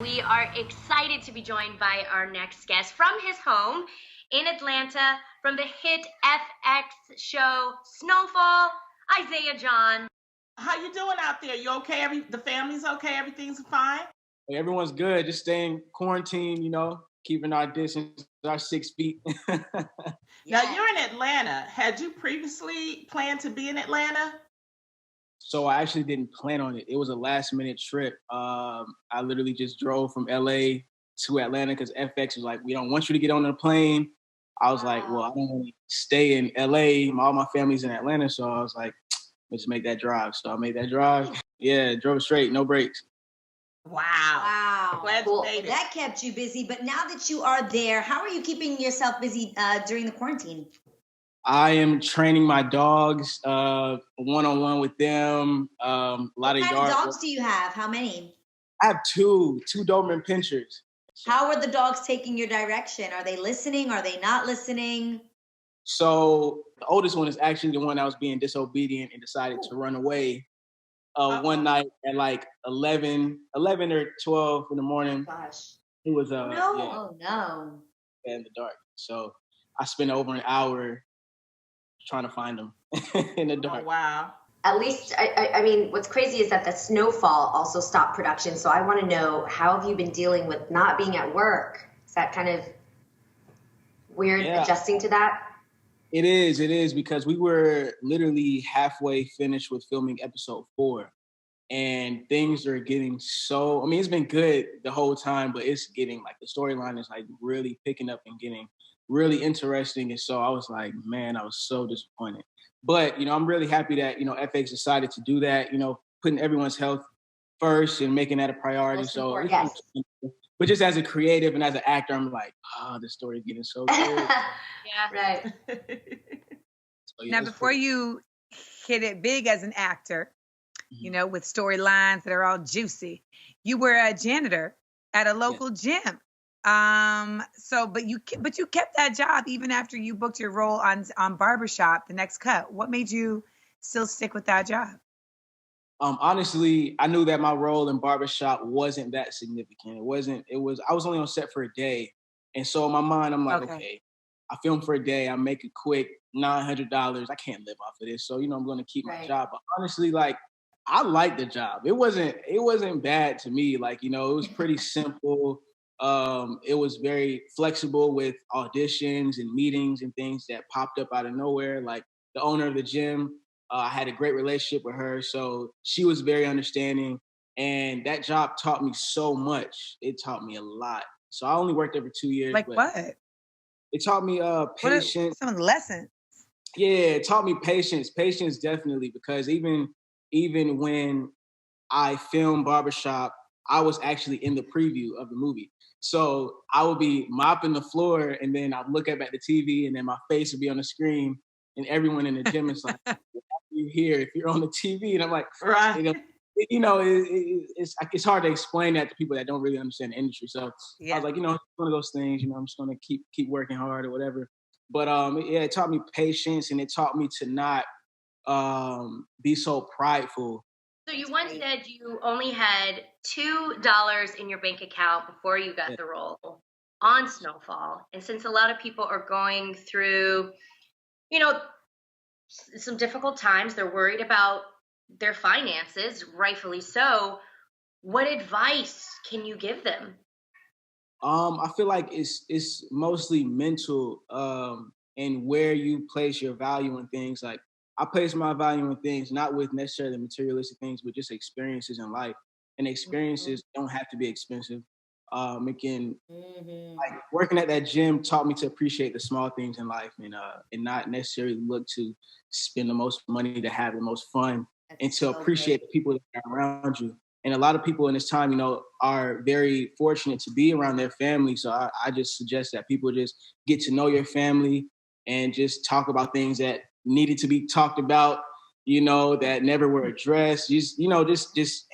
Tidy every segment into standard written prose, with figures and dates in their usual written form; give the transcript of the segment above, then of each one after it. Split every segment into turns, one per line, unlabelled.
We are excited to be joined by our next guest from his home in Atlanta from the hit FX show Snowfall, Isaiah John.
How you doing out there? You okay? The family's okay? Everything's fine?
Hey, everyone's good. Just staying quarantined, keeping our distance, our 6 feet.
Now you're in Atlanta. Had you previously planned to be in Atlanta?
So I actually didn't plan on it. It was a last minute trip. I literally just drove from LA to Atlanta because FX was like, we don't want you to get on the plane. I was like, well, I don't want to stay in LA. All my family's in Atlanta. So I was like, let's make that drive. So I made that drive. Yeah, drove straight, no brakes.
Wow. Glad you made it.
That kept you busy. But now that you are there, how are you keeping yourself busy during the quarantine?
I am training my dogs one-on-one with them. A lot of
What kind
yard
of dogs
work.
do you have? How many?
I have two Doberman Pinschers.
How are the dogs taking your direction? Are they listening? Are they not listening?
So the oldest one is actually the one that was being disobedient and decided to run away one night at like 11 or 12 in the morning.
Gosh.
He was
Oh no.
in the dark. So I spent over an hour trying to find him in the dark.
Oh, wow.
At least, I mean, what's crazy is that the Snowfall also stopped production. So I want to know, how have you been dealing with not being at work? Is that kind of weird, adjusting to that?
It is because we were literally halfway finished with filming episode 4. And things are getting so, I mean, it's been good the whole time, but it's getting like the storyline is like really picking up and getting really interesting. And so I was like, man, I was so disappointed. But, I'm really happy that, FX decided to do that, putting everyone's health first and making that a priority.
Most
So,
important, yes.
But just as a creative and as an actor, I'm like, the story's getting so good.
Yeah, right.
So,
Now, before you hit it big as an actor, with storylines that are all juicy, you were a janitor at a local gym. But you kept that job even after you booked your role on Barbershop, The Next Cut. What made you still stick with that job?
Honestly, I knew that my role in Barbershop wasn't that significant. I was only on set for a day. And so in my mind, I'm like, okay, I filmed for a day. I make a quick $900. I can't live off of this. So, I'm going to keep my job. But honestly, I liked the job. It wasn't bad to me. It was pretty simple. It was very flexible with auditions and meetings and things that popped up out of nowhere. Like the owner of the gym, I had a great relationship with her. So she was very understanding. And that job taught me so much. It taught me a lot. So I only worked there for 2 years.
Like what?
It taught me patience.
Some of the lessons.
Yeah, it taught me patience. Patience definitely, because even when I filmed Barbershop, I was actually in the preview of the movie. So I would be mopping the floor and then I'd look up at the TV and then my face would be on the screen and everyone in the gym is like, why are you here if you're on the TV? And I'm like,
right.
It's hard to explain that to people that don't really understand the industry. So I was like, it's one of those things, I'm just going to keep working hard or whatever. But it taught me patience and it taught me to not be so prideful.
So you once said you only had $2 in your bank account before you got the role on Snowfall. And since a lot of people are going through, some difficult times, they're worried about their finances, rightfully so. What advice can you give them?
I feel like it's mostly mental and where you place your value in things. Like I place my value in things, not with necessarily materialistic things, but just experiences in life. And experiences don't have to be expensive. It can, like working at that gym taught me to appreciate the small things in life and not necessarily look to spend the most money to have the most fun and to appreciate the people that are around you. And a lot of people in this time, are very fortunate to be around their family. So I just suggest that people just get to know your family and just talk about things that needed to be talked about, that never were addressed. Just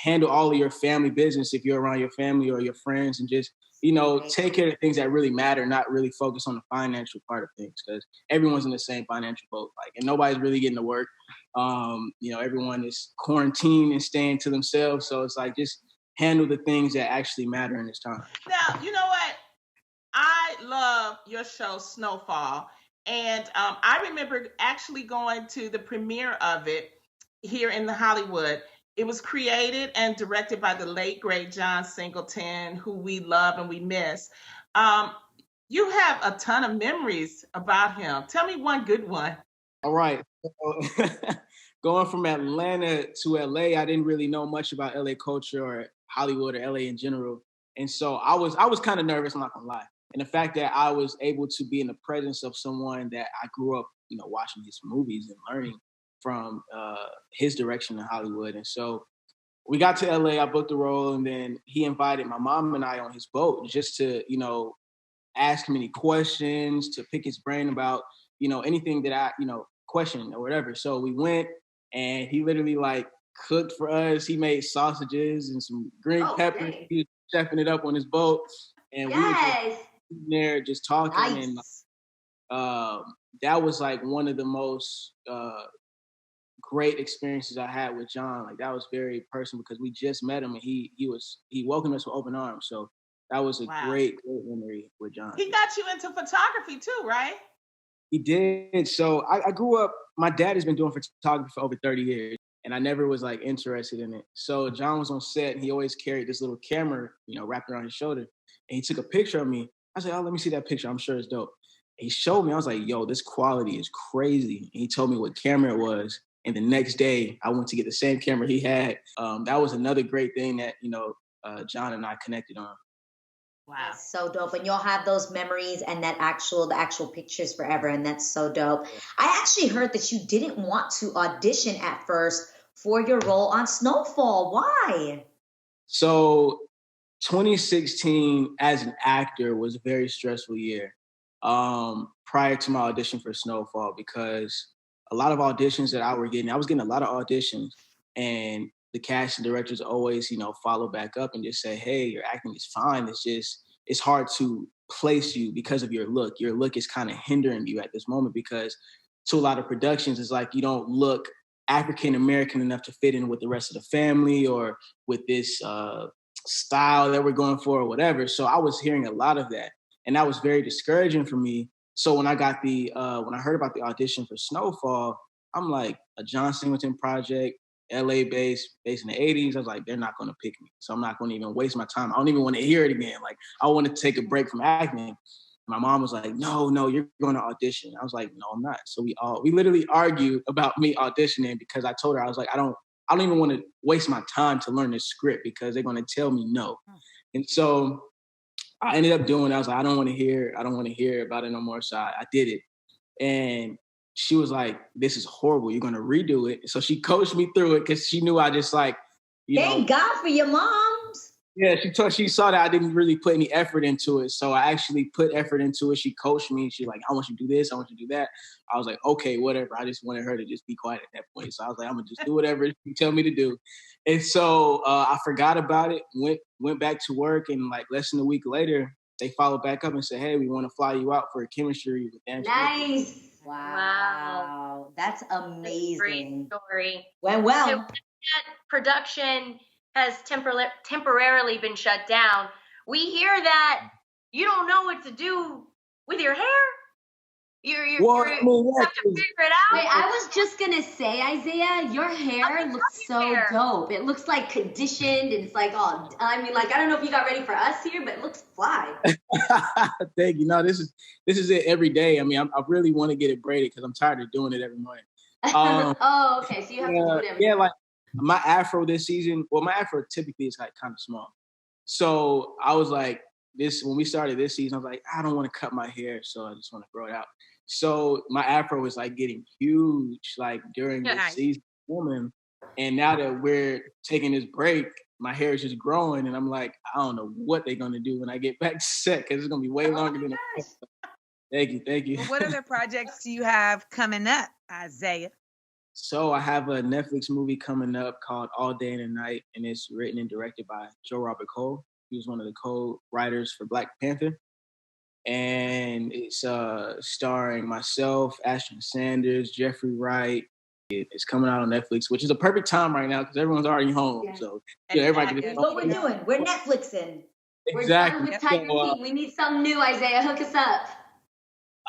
handle all of your family business if you're around your family or your friends and just, take care of things that really matter, not really focus on the financial part of things because everyone's in the same financial boat, and nobody's really getting to work. Everyone is quarantined and staying to themselves. So it's like, just handle the things that actually matter in this time.
Now, you know what? I love your show, Snowfall. And I remember actually going to the premiere of it here in the Hollywood. It was created and directed by the late, great John Singleton, who we love and we miss. You have a ton of memories about him. Tell me one good one.
All right. So, going from Atlanta to LA, I didn't really know much about LA culture or Hollywood or LA in general. And so I was kind of nervous, I'm not gonna lie. And the fact that I was able to be in the presence of someone that I grew up, watching his movies and learning from his direction in Hollywood. And so we got to LA, I booked the role, and then he invited my mom and I on his boat just to, ask him any questions, to pick his brain about, anything that I, question or whatever. So we went and he literally like cooked for us. He made sausages and some green peppers. Dang. He was chefing it up on his boat. And we were just there just talking.
Nice.
And that was like one of the most great experiences I had with John. Like that was very personal because we just met him and he welcomed us with open arms. So that was a great memory with John.
He got you into photography too, right?
He did. So I grew up, my dad has been doing photography for over 30 years and I never was like interested in it. So John was on set and he always carried this little camera, wrapped around his shoulder. And he took a picture of me. I said, oh, let me see that picture. I'm sure it's dope. And he showed me. I was like, yo, this quality is crazy. And he told me what camera it was. And the next day I went to get the same camera he had. That was another great thing that, John and I connected on.
Wow. That's so dope. And you'll have those memories and the actual pictures forever. And that's so dope. I actually heard that you didn't want to audition at first for your role on Snowfall. Why?
So 2016 as an actor was a very stressful year prior to my audition for Snowfall because a lot of auditions that I was getting a lot of auditions and the casting directors always, follow back up and just say, hey, your acting is fine. It's hard to place you because of your look. Your look is kind of hindering you at this moment because to a lot of productions, it's like you don't look African-American enough to fit in with the rest of the family or with this style that we're going for or whatever. So I was hearing a lot of that. And that was very discouraging for me. So when I got when I heard about the audition for Snowfall, I'm like, a John Singleton project, LA based in the 80s. I was like, they're not going to pick me. So I'm not going to even waste my time. I don't even want to hear it again. Like, I want to take a break from acting. My mom was like, no, you're going to audition. I was like, no, I'm not. So we literally argued about me auditioning because I told her, I was like, I don't even want to waste my time to learn this script because they're going to tell me no. And so I ended up doing it. I was like, I don't want to hear about it no more. So I did it. And she was like, this is horrible. You're going to redo it. So she coached me through it because she knew I just like,
Thank God for your moms.
Yeah, she saw that I didn't really put any effort into it. So I actually put effort into it. She coached me. She's like, I want you to do this. I want you to do that. I was like, okay, whatever. I just wanted her to just be quiet at that point. So I was like, I'm going to just do whatever you tell me to do. And so I forgot about it, went back to work. And like less than a week later, they followed back up and said, hey, we want to fly you out for a chemistry with Dan.
Nice. Wow. That's amazing.
Great story.
Well.
So that production has temporarily been shut down. We hear that you don't know what to do with your hair. You have to figure it out.
Wait, I was just gonna say, Isaiah, your hair looks so dope. It looks like conditioned, and it's like, I don't know if you got ready for us here, but it looks fly.
Thank you. No, this is it every day. I mean, I really want to get it braided because I'm tired of doing it every morning.
Oh, okay. So you have to do it every day.
Like my afro this season. Well, my afro typically is like kind of small, so I was like, when we started this season, I was like, I don't want to cut my hair, so I just want to grow it out. So my afro was like getting huge, like during this season, and now that we're taking this break, my hair is just growing, and I'm like, I don't know what they're gonna do when I get back to set because it's gonna be way longer than. Thank you.
Well, what other projects do you have coming up, Isaiah?
So I have a Netflix movie coming up called All Day and a Night, and it's written and directed by Joe Robert Cole. He was one of the co-writers for Black Panther. And it's starring myself, Ashton Sanders, Jeffrey Wright, It's coming out on Netflix, which is a perfect time right now because everyone's already home. Yeah. So everybody can.
What we're doing? We're Netflixing.
Exactly.
We're done with Tiger King. We need something new, Isaiah. Hook us up.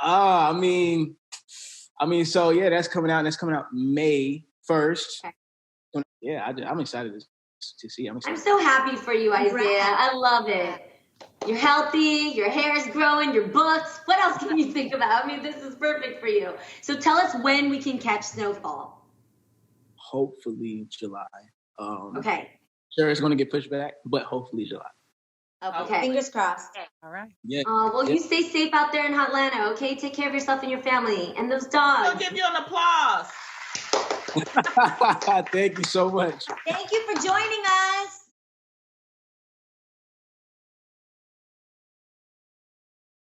I mean, so yeah, that's coming out. That's coming out May 1st. Okay. Yeah, I'm excited to see. I'm
so happy for you, Isaiah. I love it. You're healthy, your hair is growing, your books. What else can you think about? I mean, this is perfect for you. So tell us when we can catch Snowfall.
Hopefully July.
Okay.
Sure, it's going to get pushed back, but hopefully July.
Okay.
Fingers crossed.
All right.
Yeah.
Well, you stay safe out there in Atlanta, okay? Take care of yourself and your family and those dogs.
I'll give you an applause.
Thank you so much.
Thank you for joining us.